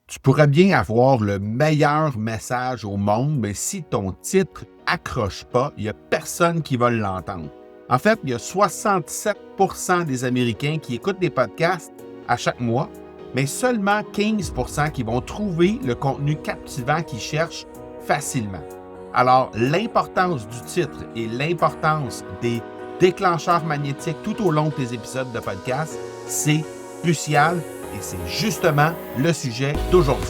Tu pourrais bien avoir le meilleur message au monde, mais si ton titre accroche pas, il n'y a personne qui va l'entendre. En fait, il y a 67% des Américains qui écoutent des podcasts à chaque mois, mais seulement 15% qui vont trouver le contenu captivant qu'ils cherchent facilement. Alors, l'importance du titre et l'importance des déclencheurs magnétiques tout au long de tes épisodes de podcast, c'est crucial. Et c'est justement le sujet d'aujourd'hui.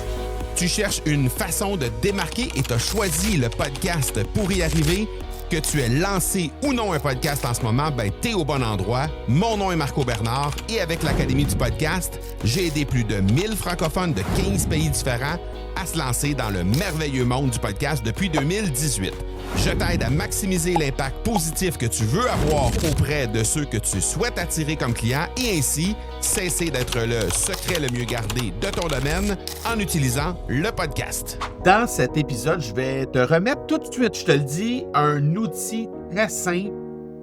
Tu cherches une façon de te démarquer et tu as choisi le podcast pour y arriver. Que tu aies lancé ou non un podcast en ce moment, tu es au bon endroit. Mon nom est Marco Bernard et avec l'Académie du podcast, j'ai aidé plus de 1000 francophones de 15 pays différents à se lancer dans le merveilleux monde du podcast depuis 2018. Je t'aide à maximiser l'impact positif que tu veux avoir auprès de ceux que tu souhaites attirer comme clients et ainsi cesser d'être le secret le mieux gardé de ton domaine en utilisant le podcast. Dans cet épisode, je vais te remettre tout de suite, je te le dis, un outil très simple,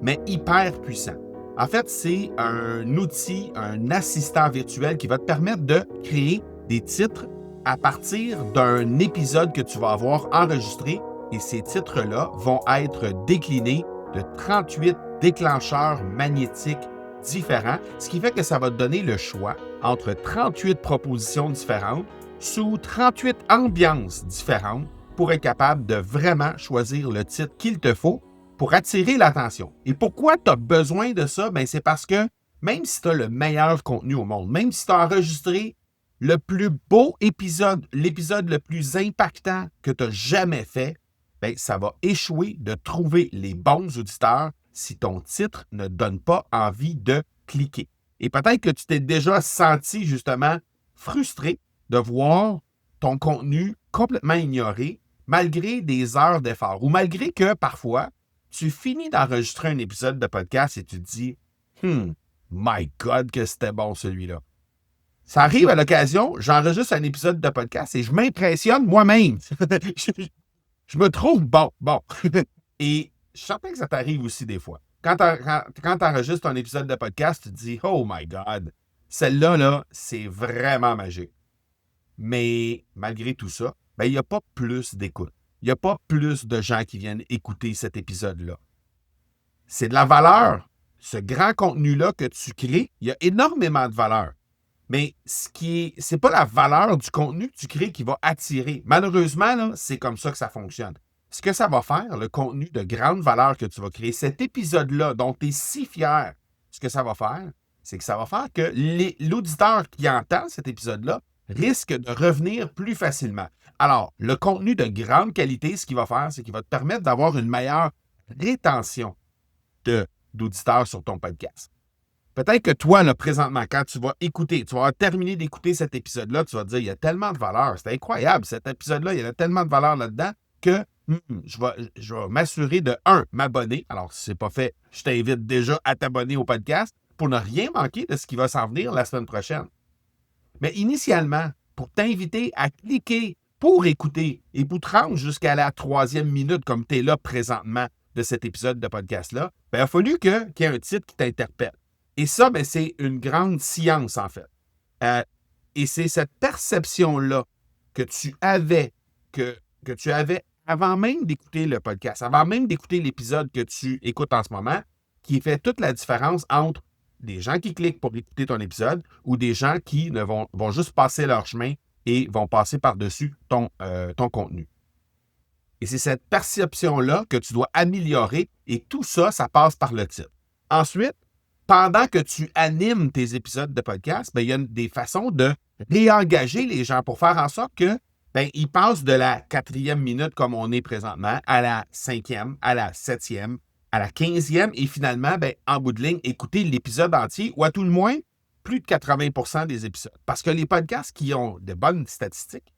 mais hyper puissant. En fait, c'est un outil, un assistant virtuel qui va te permettre de créer des titres à partir d'un épisode que tu vas avoir enregistré. Et ces titres-là vont être déclinés de 38 déclencheurs magnétiques différents, ce qui fait que ça va te donner le choix entre 38 propositions différentes sous 38 ambiances différentes pour être capable de vraiment choisir le titre qu'il te faut pour attirer l'attention. Et pourquoi tu as besoin de ça? C'est parce que même si tu as le meilleur contenu au monde, même si tu as enregistré le plus beau épisode, l'épisode le plus impactant que tu as jamais fait, ça va échouer de trouver les bons auditeurs si ton titre ne donne pas envie de cliquer. Et peut-être que tu t'es déjà senti justement frustré de voir ton contenu complètement ignoré malgré des heures d'effort ou malgré que parfois tu finis d'enregistrer un épisode de podcast et tu te dis « My God, que c'était bon celui-là ». Ça arrive à l'occasion, j'enregistre un épisode de podcast et je m'impressionne moi-même. Je me trouve bon. Et je suis certain que ça t'arrive aussi des fois. Quand tu enregistres un épisode de podcast, tu te dis « Oh my God, celle-là, là, c'est vraiment magique. » Mais malgré tout ça, il n'y a pas plus d'écoute. Il n'y a pas plus de gens qui viennent écouter cet épisode-là. C'est de la valeur. Ce grand contenu-là que tu crées, il y a énormément de valeur. Mais c'est pas la valeur du contenu que tu crées qui va attirer. Malheureusement, là, c'est comme ça que ça fonctionne. Ce que ça va faire, le contenu de grande valeur que tu vas créer, cet épisode-là dont tu es si fier, ce que ça va faire, c'est que ça va faire que l'auditeur qui entend cet épisode-là risque de revenir plus facilement. Alors, le contenu de grande qualité, ce qu'il va faire, c'est qu'il va te permettre d'avoir une meilleure rétention d'auditeurs sur ton podcast. Peut-être que toi, là, présentement, quand tu vas écouter, tu vas terminer d'écouter cet épisode-là, tu vas te dire, il y a tellement de valeur, c'est incroyable, cet épisode-là, il y a tellement de valeur là-dedans que je vais m'assurer de, m'abonner. Alors, si ce n'est pas fait, je t'invite déjà à t'abonner au podcast pour ne rien manquer de ce qui va s'en venir la semaine prochaine. Mais initialement, pour t'inviter à cliquer pour écouter et pour te rendre jusqu'à la 3e minute comme tu es là présentement de cet épisode de podcast-là, il a fallu qu'il y ait un titre qui t'interpelle. Et ça, c'est une grande science, en fait. Et c'est cette perception-là que tu avais avant même d'écouter le podcast, avant même d'écouter l'épisode que tu écoutes en ce moment, qui fait toute la différence entre des gens qui cliquent pour écouter ton épisode ou des gens qui vont juste passer leur chemin et vont passer par-dessus ton contenu. Et c'est cette perception-là que tu dois améliorer et tout ça, ça passe par le titre. Ensuite, pendant que tu animes tes épisodes de podcast, il y a des façons de réengager les gens pour faire en sorte que ils passent de la 4e minute comme on est présentement à la 5e, à la 7e, à la 15e et finalement, en bout de ligne, écouter l'épisode entier ou à tout le moins plus de 80% des épisodes. Parce que les podcasts qui ont de bonnes statistiques,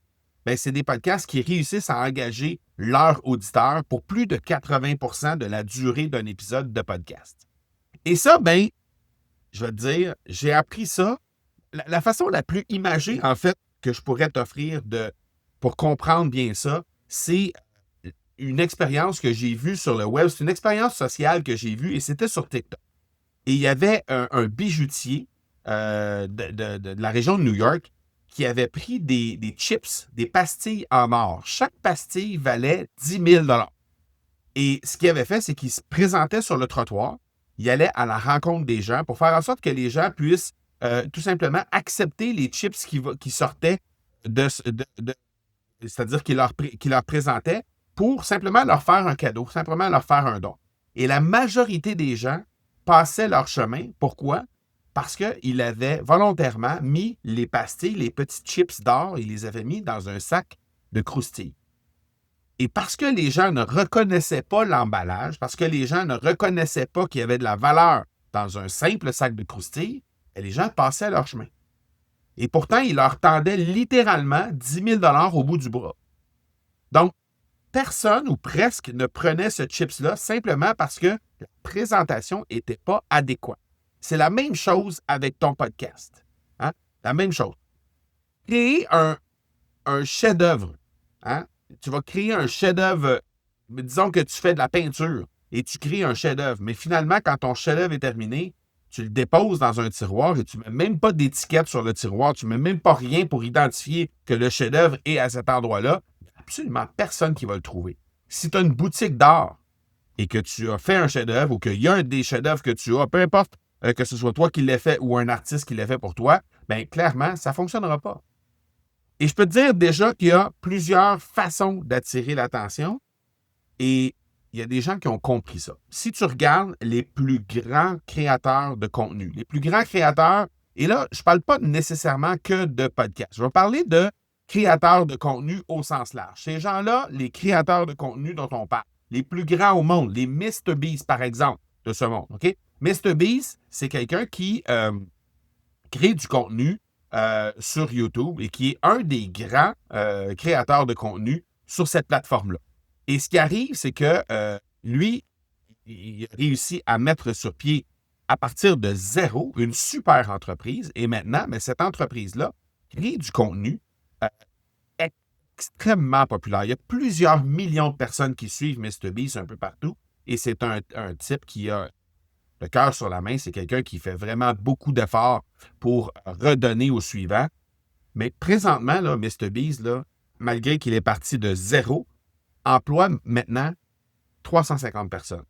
c'est des podcasts qui réussissent à engager leur auditeur pour plus de 80% de la durée d'un épisode de podcast. Et ça, je vais te dire, j'ai appris ça. La façon la plus imagée, en fait, que je pourrais t'offrir pour comprendre bien ça, c'est une expérience que j'ai vue sur le web. C'est une expérience sociale que j'ai vue et c'était sur TikTok. Et il y avait un bijoutier de la région de New York qui avait pris des chips, des pastilles en or. Chaque pastille valait 10 000 $. Et ce qu'il avait fait, c'est qu'il se présentait sur le trottoir, il allait à la rencontre des gens pour faire en sorte que les gens puissent tout simplement accepter les chips qui sortaient c'est-à-dire qu'il leur présentait pour simplement leur faire un cadeau, simplement leur faire un don. Et la majorité des gens passaient leur chemin. Pourquoi? Parce qu'il avait volontairement mis les pastilles, les petits chips d'or, il les avait mis dans un sac de croustilles. Et parce que les gens ne reconnaissaient pas l'emballage, parce que les gens ne reconnaissaient pas qu'il y avait de la valeur dans un simple sac de croustilles, les gens passaient leur chemin. Et pourtant, il leur tendait littéralement 10 000 $ au bout du bras. Donc, personne ou presque ne prenait ce chips-là simplement parce que la présentation n'était pas adéquate. C'est la même chose avec ton podcast. Hein? La même chose. Créer un chef-d'œuvre. Hein? Tu vas créer un chef-d'œuvre. Disons que tu fais de la peinture et tu crées un chef-d'œuvre. Mais finalement, quand ton chef-d'œuvre est terminé, tu le déposes dans un tiroir et tu ne mets même pas d'étiquette sur le tiroir. Tu ne mets même pas rien pour identifier que le chef-d'œuvre est à cet endroit-là. Il n'y a absolument personne qui va le trouver. Si tu as une boutique d'art et que tu as fait un chef-d'œuvre ou qu'il y a un des chefs-d'œuvre que tu as, peu importe que ce soit toi qui l'ait fait ou un artiste qui l'a fait pour toi, bien clairement, ça ne fonctionnera pas. Et je peux te dire déjà qu'il y a plusieurs façons d'attirer l'attention et il y a des gens qui ont compris ça. Si tu regardes les plus grands créateurs de contenu, les plus grands créateurs, et là, je ne parle pas nécessairement que de podcasts. Je vais parler de créateurs de contenu au sens large. Ces gens-là, les créateurs de contenu dont on parle, les plus grands au monde, les MrBeast, par exemple, de ce monde. OK? MrBeast, c'est quelqu'un qui crée du contenu sur YouTube et qui est un des grands créateurs de contenu sur cette plateforme-là. Et ce qui arrive, c'est que lui, il a réussi à mettre sur pied, à partir de zéro, une super entreprise. Et maintenant, mais cette entreprise-là crée du contenu extrêmement populaire. Il y a plusieurs millions de personnes qui suivent MrBeast un peu partout. Et c'est un type qui a le cœur sur la main. C'est quelqu'un qui fait vraiment beaucoup d'efforts pour redonner au suivant. Mais présentement, là, MrBeast, là, malgré qu'il est parti de zéro, emploie maintenant 350 personnes.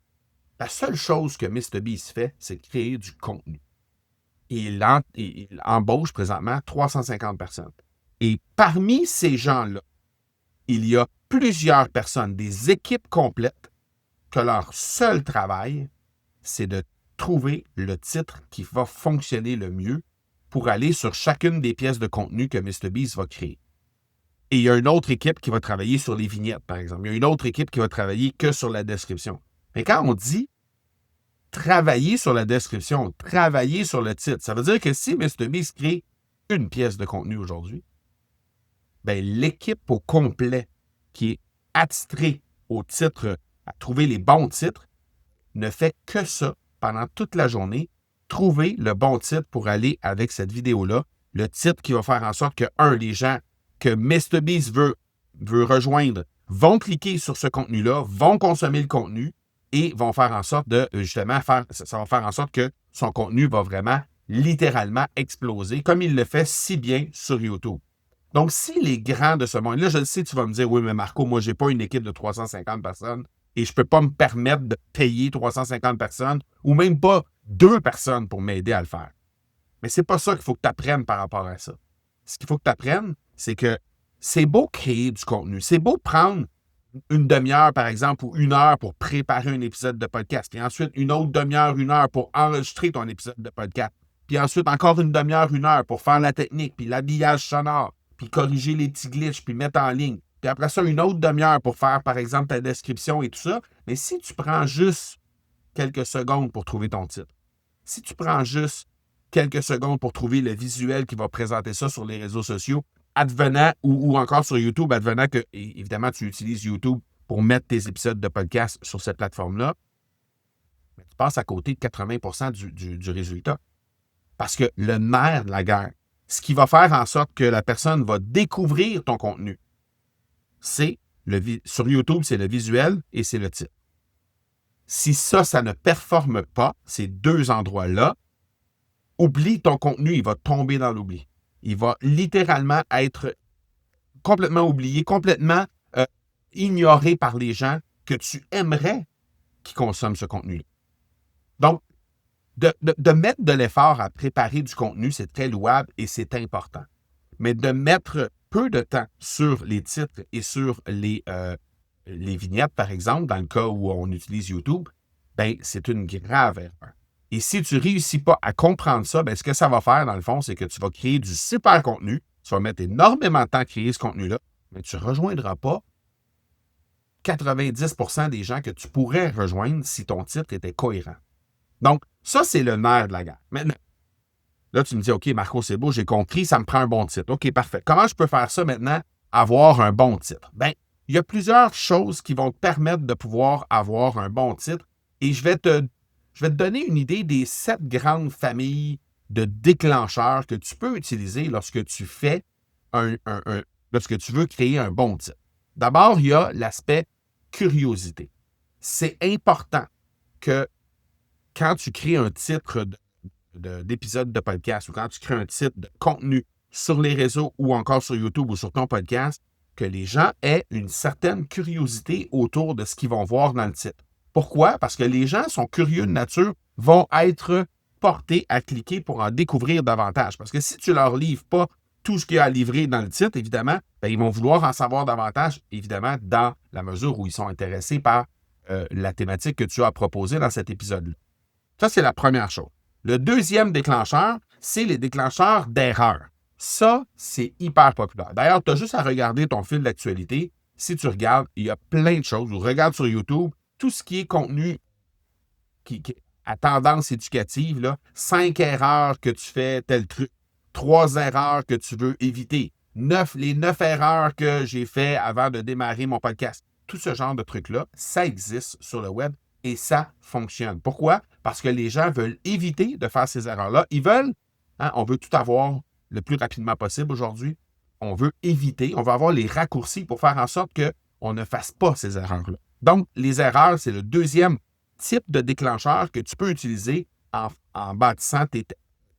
La seule chose que MrBeast fait, c'est créer du contenu. Et il embauche présentement 350 personnes. Et parmi ces gens-là, il y a plusieurs personnes, des équipes complètes, que leur seul travail, c'est de trouver le titre qui va fonctionner le mieux pour aller sur chacune des pièces de contenu que MrBeast va créer. Et il y a une autre équipe qui va travailler sur les vignettes, par exemple. Il y a une autre équipe qui va travailler que sur la description. Mais quand on dit travailler sur la description, travailler sur le titre, ça veut dire que si MrBeast crée une pièce de contenu aujourd'hui, bien, l'équipe au complet qui est attitrée au titre, à trouver les bons titres, ne fait que ça pendant toute la journée, trouver le bon titre pour aller avec cette vidéo-là, le titre qui va faire en sorte que, les gens que MrBeast veut rejoindre vont cliquer sur ce contenu-là, vont consommer le contenu et vont faire en sorte de, justement, ça va faire en sorte que son contenu va vraiment, littéralement exploser, comme il le fait si bien sur YouTube. Donc, si les grands de ce monde, là, je le sais, tu vas me dire, oui, mais Marco, moi, je n'ai pas une équipe de 350 personnes et je ne peux pas me permettre de payer 350 personnes ou même pas 2 personnes pour m'aider à le faire. Mais c'est pas ça qu'il faut que tu apprennes par rapport à ça. Ce qu'il faut que tu apprennes, c'est que c'est beau créer du contenu. C'est beau prendre une demi-heure, par exemple, ou 1 heure pour préparer un épisode de podcast, puis ensuite une autre demi-heure, 1 heure pour enregistrer ton épisode de podcast, puis ensuite encore une demi-heure, 1 heure pour faire la technique, puis l'habillage sonore, puis corriger les petits glitches, puis mettre en ligne. Puis après ça, une autre demi-heure pour faire, par exemple, ta description et tout ça. Mais si tu prends juste quelques secondes pour trouver ton titre, si tu prends juste quelques secondes pour trouver le visuel qui va présenter ça sur les réseaux sociaux, advenant, ou encore sur YouTube, advenant que, évidemment, tu utilises YouTube pour mettre tes épisodes de podcast sur cette plateforme-là, mais tu passes à côté de 80% du résultat. Parce que le nerf de la guerre, ce qui va faire en sorte que la personne va découvrir ton contenu, c'est, sur YouTube, c'est le visuel et c'est le titre. Si ça ne performe pas, ces 2 endroits-là, oublie ton contenu, il va tomber dans l'oubli. il va littéralement être complètement oublié, complètement ignoré par les gens que tu aimerais qui consomment ce contenu-là. Donc, de mettre de l'effort à préparer du contenu, c'est très louable et c'est important. Mais de mettre peu de temps sur les titres et sur les vignettes, par exemple, dans le cas où on utilise YouTube, ben, c'est une grave erreur. Et si tu ne réussis pas à comprendre ça, ben, ce que ça va faire, dans le fond, c'est que tu vas créer du super contenu, tu vas mettre énormément de temps à créer ce contenu-là, mais tu ne rejoindras pas 90% des gens que tu pourrais rejoindre si ton titre était cohérent. Donc, ça, c'est le nerf de la guerre. Maintenant, là, tu me dis, OK, Marco, c'est beau, j'ai compris, ça me prend un bon titre. OK, parfait. Comment je peux faire ça maintenant, avoir un bon titre? Bien, il y a plusieurs choses qui vont te permettre de pouvoir avoir un bon titre et je vais te donner une idée des 7 grandes familles de déclencheurs que tu peux utiliser lorsque tu fais lorsque tu veux créer un bon titre. D'abord, il y a l'aspect curiosité. C'est important que quand tu crées un titre d'épisode de podcast ou quand tu crées un titre de contenu sur les réseaux ou encore sur YouTube ou sur ton podcast, que les gens aient une certaine curiosité autour de ce qu'ils vont voir dans le titre. Pourquoi? Parce que les gens sont curieux de nature, vont être portés à cliquer pour en découvrir davantage. Parce que si tu ne leur livres pas tout ce qu'il y a à livrer dans le titre, évidemment, bien, ils vont vouloir en savoir davantage, évidemment, dans la mesure où ils sont intéressés par la thématique que tu as proposée dans cet épisode-là. Ça, c'est la première chose. Le deuxième déclencheur, c'est les déclencheurs d'erreurs. Ça, c'est hyper populaire. D'ailleurs, tu as juste à regarder ton fil d'actualité. Si tu regardes, il y a plein de choses. Ou regarde sur YouTube, tout ce qui est contenu qui à tendance éducative, là, 5 erreurs que tu fais tel truc, 3 erreurs que tu veux éviter, les 9 erreurs que j'ai fait avant de démarrer mon podcast. Tout ce genre de trucs-là, ça existe sur le web et ça fonctionne. Pourquoi? Parce que les gens veulent éviter de faire ces erreurs-là. Ils veulent, on veut tout avoir le plus rapidement possible aujourd'hui. On veut éviter, on veut avoir les raccourcis pour faire en sorte qu'on ne fasse pas ces erreurs-là. Donc, les erreurs, c'est le deuxième type de déclencheur que tu peux utiliser en bâtissant tes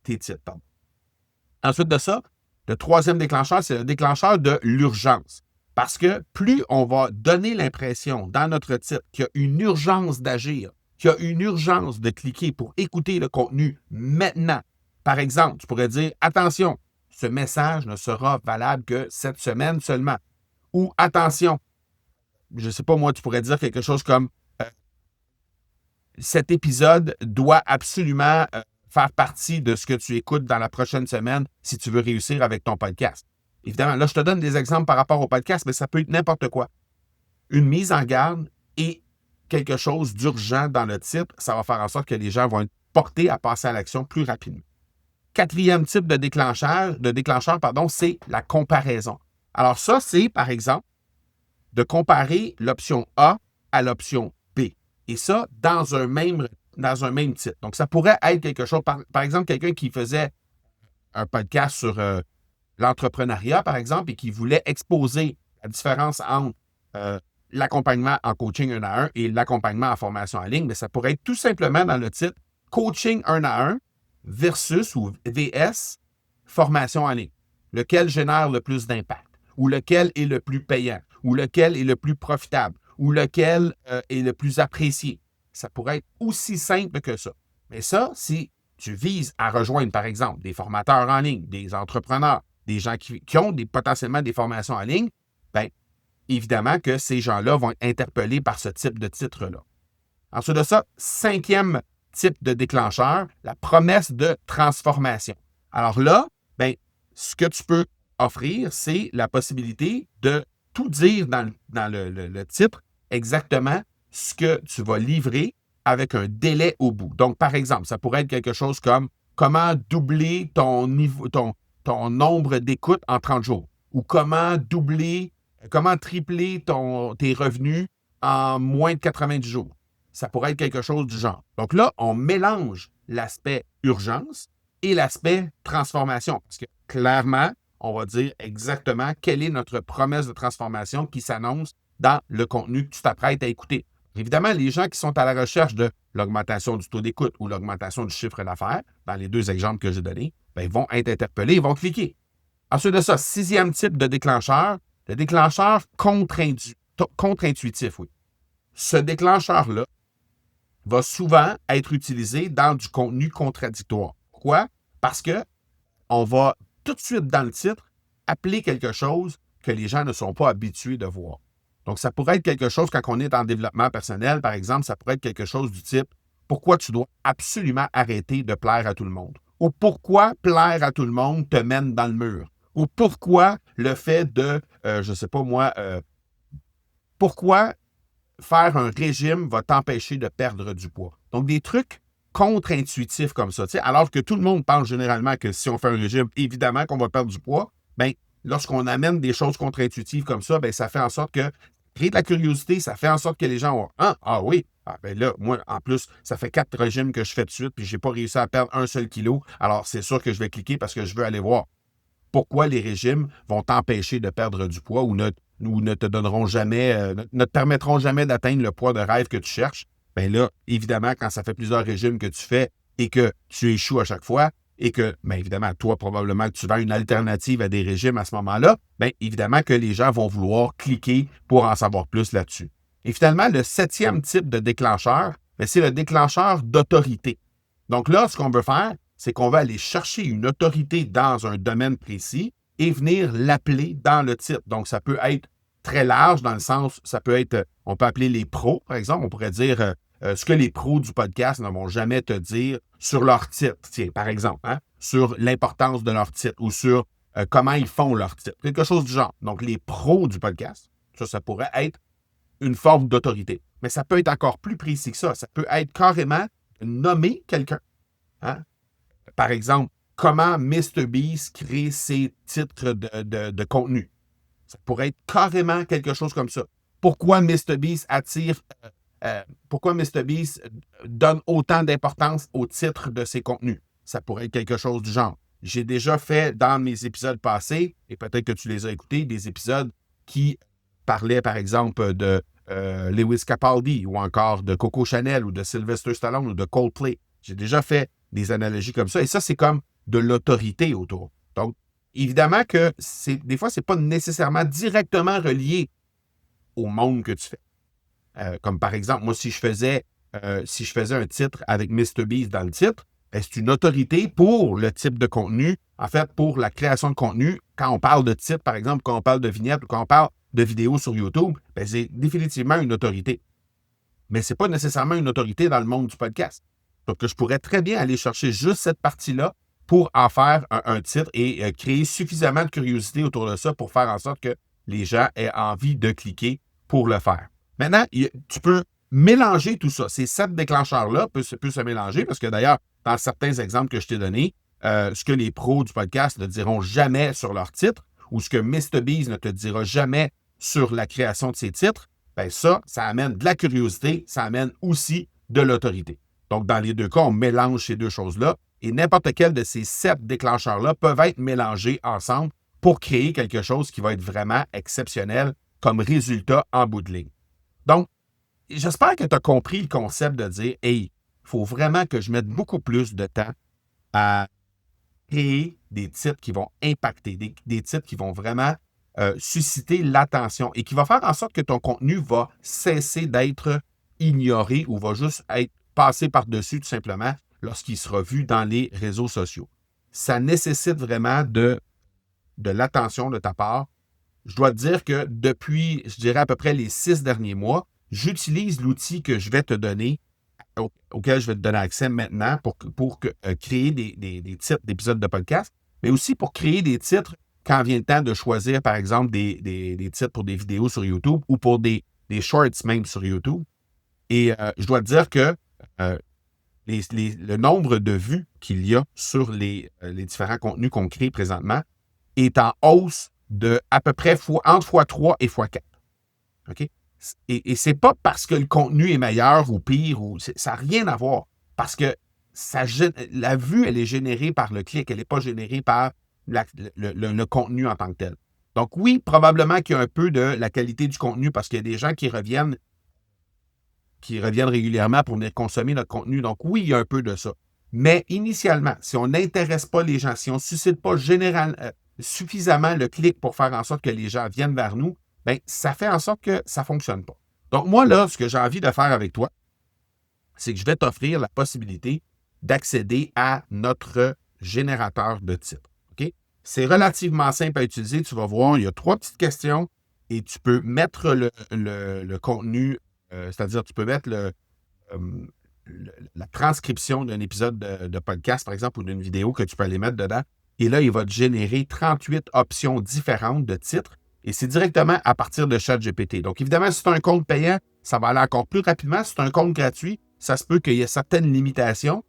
titres. Ensuite de ça, le troisième déclencheur, c'est le déclencheur de l'urgence. Parce que plus on va donner l'impression dans notre titre qu'il y a une urgence d'agir, qu'il y a une urgence de cliquer pour écouter le contenu maintenant. Par exemple, tu pourrais dire, attention, ce message ne sera valable que cette semaine seulement. Ou attention, je ne sais pas moi, tu pourrais dire quelque chose comme cet épisode doit absolument faire partie de ce que tu écoutes dans la prochaine semaine si tu veux réussir avec ton podcast. Évidemment, là, je te donne des exemples par rapport au podcast, mais ça peut être n'importe quoi. Une mise en garde et quelque chose d'urgent dans le titre, ça va faire en sorte que les gens vont être portés à passer à l'action plus rapidement. Quatrième type de déclencheur, c'est la comparaison. Alors ça, c'est, par exemple, de comparer l'option A à l'option B. Et ça, dans un même titre. Donc, ça pourrait être quelque chose, par exemple, quelqu'un qui faisait un podcast sur l'entrepreneuriat, par exemple, et qui voulait exposer la différence entre l'accompagnement en coaching 1 à 1 et l'accompagnement en formation en ligne, mais ça pourrait être tout simplement dans le titre « Coaching 1 à 1 versus ou VS formation en ligne ». Lequel génère le plus d'impact, ou lequel est le plus payant, ou lequel est le plus profitable, ou lequel est le plus apprécié. Ça pourrait être aussi simple que ça. Mais ça, si tu vises à rejoindre, par exemple, des formateurs en ligne, des entrepreneurs, des gens qui ont potentiellement des formations en ligne, bien, évidemment que ces gens-là vont être interpellés par ce type de titre-là. Ensuite de ça, 5e type de déclencheur, la promesse de transformation. Alors là, bien, ce que tu peux offrir, c'est la possibilité de tout dire dans le titre, exactement ce que tu vas livrer avec un délai au bout. Donc, par exemple, ça pourrait être quelque chose comme comment doubler ton nombre d'écoutes en 30 jours ou comment tripler tes revenus en moins de 90 jours. Ça pourrait être quelque chose du genre. Donc là, on mélange l'aspect urgence et l'aspect transformation. Parce que clairement, on va dire exactement quelle est notre promesse de transformation qui s'annonce dans le contenu que tu t'apprêtes à écouter. Évidemment, les gens qui sont à la recherche de l'augmentation du taux d'écoute ou l'augmentation du chiffre d'affaires, dans les 2 exemples que j'ai donnés, bien, ils vont être interpellés, ils vont cliquer. Ensuite de ça, 6e type de déclencheur, le déclencheur contre-intuitif, oui. Ce déclencheur-là va souvent être utilisé dans du contenu contradictoire. Pourquoi? Parce que on va tout de suite dans le titre appeler quelque chose que les gens ne sont pas habitués de voir. Donc, ça pourrait être quelque chose, quand on est en développement personnel, par exemple, ça pourrait être quelque chose du type « Pourquoi tu dois absolument arrêter de plaire à tout le monde? » Ou « Pourquoi plaire à tout le monde te mène dans le mur? » Ou « Pourquoi le fait de, je ne sais pas moi, pourquoi faire un régime va t'empêcher de perdre du poids? » Donc, des trucs contre-intuitifs comme ça. Alors que tout le monde pense généralement que si on fait un régime, évidemment qu'on va perdre du poids, bien, lorsqu'on amène des choses contre-intuitives comme ça, bien, ça fait en sorte que créer de la curiosité, ça fait en sorte que les gens vont « Ah oui, ben là, moi, en plus, ça fait 4 régimes que je fais de suite, puis je n'ai pas réussi à perdre un seul kilo, alors c'est sûr que je vais cliquer parce que je veux aller voir pourquoi les régimes vont t'empêcher de perdre du poids ou ne te donneront jamais, ne te permettront jamais d'atteindre le poids de rêve que tu cherches. » Bien là, évidemment, quand ça fait plusieurs régimes que tu fais et que tu échoues à chaque fois, et que, bien évidemment, toi, probablement que tu vends une alternative à des régimes à ce moment-là, bien évidemment que les gens vont vouloir cliquer pour en savoir plus là-dessus. Et finalement, le 7e type de déclencheur, bien, c'est le déclencheur d'autorité. Donc là, ce qu'on veut faire, c'est qu'on va aller chercher une autorité dans un domaine précis et venir l'appeler dans le titre. Donc, ça peut être très large dans le sens, ça peut être, on peut appeler les pros, par exemple, on pourrait dire ce que les pros du podcast ne vont jamais te dire sur leur titre, tiens, par exemple, sur l'importance de leur titre ou sur comment ils font leur titre, quelque chose du genre. Donc, les pros du podcast, ça pourrait être une forme d'autorité. Mais ça peut être encore plus précis que ça. Ça peut être carrément nommer quelqu'un. Par exemple, comment MrBeast crée ses titres de contenu. Ça pourrait être carrément quelque chose comme ça. Pourquoi MrBeast pourquoi MrBeast donne autant d'importance au titre de ses contenus? Ça pourrait être quelque chose du genre. J'ai déjà fait dans mes épisodes passés, et peut-être que tu les as écoutés, des épisodes qui parlaient, par exemple, de Lewis Capaldi ou encore de Coco Chanel ou de Sylvester Stallone ou de Coldplay. J'ai déjà fait des analogies comme ça. Et ça, c'est comme de l'autorité autour. Donc, évidemment que des fois, ce n'est pas nécessairement directement relié au monde que tu fais. Comme par exemple, moi, si je faisais un titre avec MrBeast dans le titre, c'est une autorité pour le type de contenu, en fait, pour la création de contenu. Quand on parle de titre, par exemple, quand on parle de vignette ou quand on parle de vidéos sur YouTube, c'est définitivement une autorité. Mais ce n'est pas nécessairement une autorité dans le monde du podcast. Donc, je pourrais très bien aller chercher juste cette partie-là pour en faire un titre et créer suffisamment de curiosité autour de ça pour faire en sorte que les gens aient envie de cliquer pour le faire. Maintenant, tu peux mélanger tout ça. Ces 7 déclencheurs-là peuvent se mélanger parce que d'ailleurs, dans certains exemples que je t'ai donnés, ce que les pros du podcast ne diront jamais sur leur titre ou ce que MrBeast ne te dira jamais sur la création de ses titres, bien ça amène de la curiosité, ça amène aussi de l'autorité. Donc, dans les deux cas, on mélange ces deux choses-là et n'importe quel de ces 7 déclencheurs-là peuvent être mélangés ensemble pour créer quelque chose qui va être vraiment exceptionnel comme résultat en bout de ligne. Donc, j'espère que tu as compris le concept de dire « Hey, il faut vraiment que je mette beaucoup plus de temps à créer des titres qui vont impacter, des titres qui vont vraiment susciter l'attention et qui va faire en sorte que ton contenu va cesser d'être ignoré ou va juste être passé par-dessus tout simplement lorsqu'il sera vu dans les réseaux sociaux. » Ça nécessite vraiment de l'attention de ta part. Je dois te dire que depuis, je dirais à peu près les 6 derniers mois, j'utilise l'outil que je vais te donner, auquel je vais te donner accès maintenant pour créer des titres d'épisodes de podcast, mais aussi pour créer des titres quand vient le temps de choisir, par exemple, des titres pour des vidéos sur YouTube ou pour des shorts même sur YouTube. Et je dois te dire que le nombre de vues qu'il y a sur les différents contenus qu'on crée présentement est en hausse de à peu près entre x3 et x4. OK? Et c'est pas parce que le contenu est meilleur ou pire, ça n'a rien à voir. Parce que la vue, elle est générée par le clic, elle n'est pas générée par le contenu en tant que tel. Donc oui, probablement qu'il y a un peu de la qualité du contenu parce qu'il y a des gens qui reviennent régulièrement pour venir consommer notre contenu. Donc oui, il y a un peu de ça. Mais initialement, si on n'intéresse pas les gens, si on ne suscite pas suffisamment le clic pour faire en sorte que les gens viennent vers nous, bien, ça fait en sorte que ça ne fonctionne pas. Donc, moi, là, ce que j'ai envie de faire avec toi, c'est que je vais t'offrir la possibilité d'accéder à notre générateur de titres. OK? C'est relativement simple à utiliser. Tu vas voir, il y a 3 petites questions et tu peux mettre le contenu, c'est-à-dire tu peux mettre la transcription d'un épisode de podcast, par exemple, ou d'une vidéo que tu peux aller mettre dedans. Et là, il va te générer 38 options différentes de titres. Et c'est directement à partir de ChatGPT. Donc, évidemment, si tu as un compte payant, ça va aller encore plus rapidement. Si tu as un compte gratuit, ça se peut qu'il y ait certaines limitations,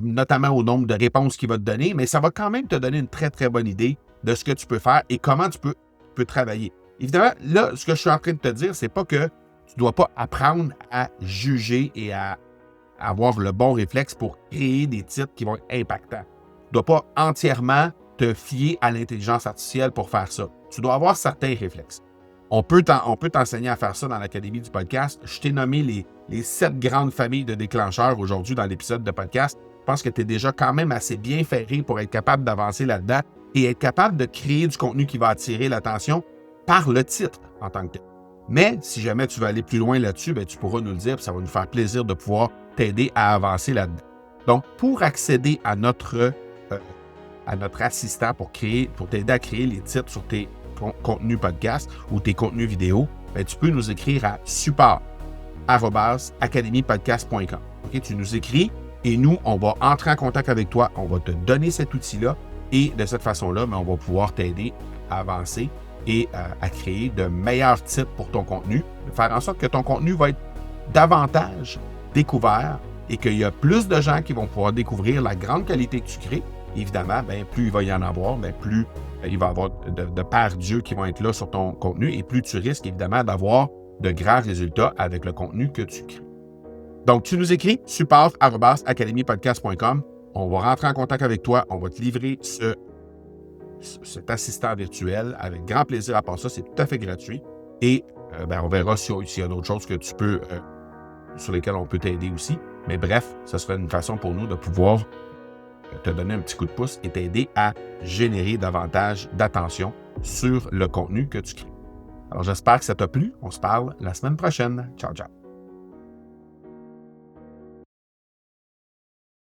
notamment au nombre de réponses qu'il va te donner, mais ça va quand même te donner une très, très bonne idée de ce que tu peux faire et comment tu peux travailler. Évidemment, là, ce que je suis en train de te dire, c'est pas que tu ne dois pas apprendre à juger et à avoir le bon réflexe pour créer des titres qui vont être impactants. Tu ne dois pas entièrement te fier à l'intelligence artificielle pour faire ça. Tu dois avoir certains réflexes. On peut t'enseigner à faire ça dans l'Académie du podcast. Je t'ai nommé les 7 grandes familles de déclencheurs aujourd'hui dans l'épisode de podcast. Je pense que tu es déjà quand même assez bien ferré pour être capable d'avancer là-dedans et être capable de créer du contenu qui va attirer l'attention par le titre en tant que tel. Mais si jamais tu veux aller plus loin là-dessus, bien, tu pourras nous le dire, puis ça va nous faire plaisir de pouvoir t'aider à avancer là-dedans. Donc, pour accéder à notre assistant pour t'aider à créer les titres sur tes contenus podcast ou tes contenus vidéo, bien, tu peux nous écrire à support@academypodcast.com. Okay? Tu nous écris et nous, on va entrer en contact avec toi, on va te donner cet outil-là et de cette façon-là, bien, on va pouvoir t'aider à avancer et à créer de meilleurs titres pour ton contenu, faire en sorte que ton contenu va être davantage découvert et qu'il y a plus de gens qui vont pouvoir découvrir la grande qualité que tu crées. Évidemment, bien, plus il va y en avoir, bien, plus il va y avoir de paires d'yeux qui vont être là sur ton contenu et plus tu risques évidemment d'avoir de grands résultats avec le contenu que tu crées. Donc, tu nous écris support@academypodcast.com. On va rentrer en contact avec toi. On va te livrer cet assistant virtuel avec grand plaisir. À part ça, c'est tout à fait gratuit. Et ben, on verra s'il y a d'autres choses que tu peux, sur lesquelles on peut t'aider aussi. Mais bref, ce serait une façon pour nous de pouvoir te donner un petit coup de pouce et t'aider à générer davantage d'attention sur le contenu que tu crées. Alors, j'espère que ça t'a plu. On se parle la semaine prochaine. Ciao, ciao.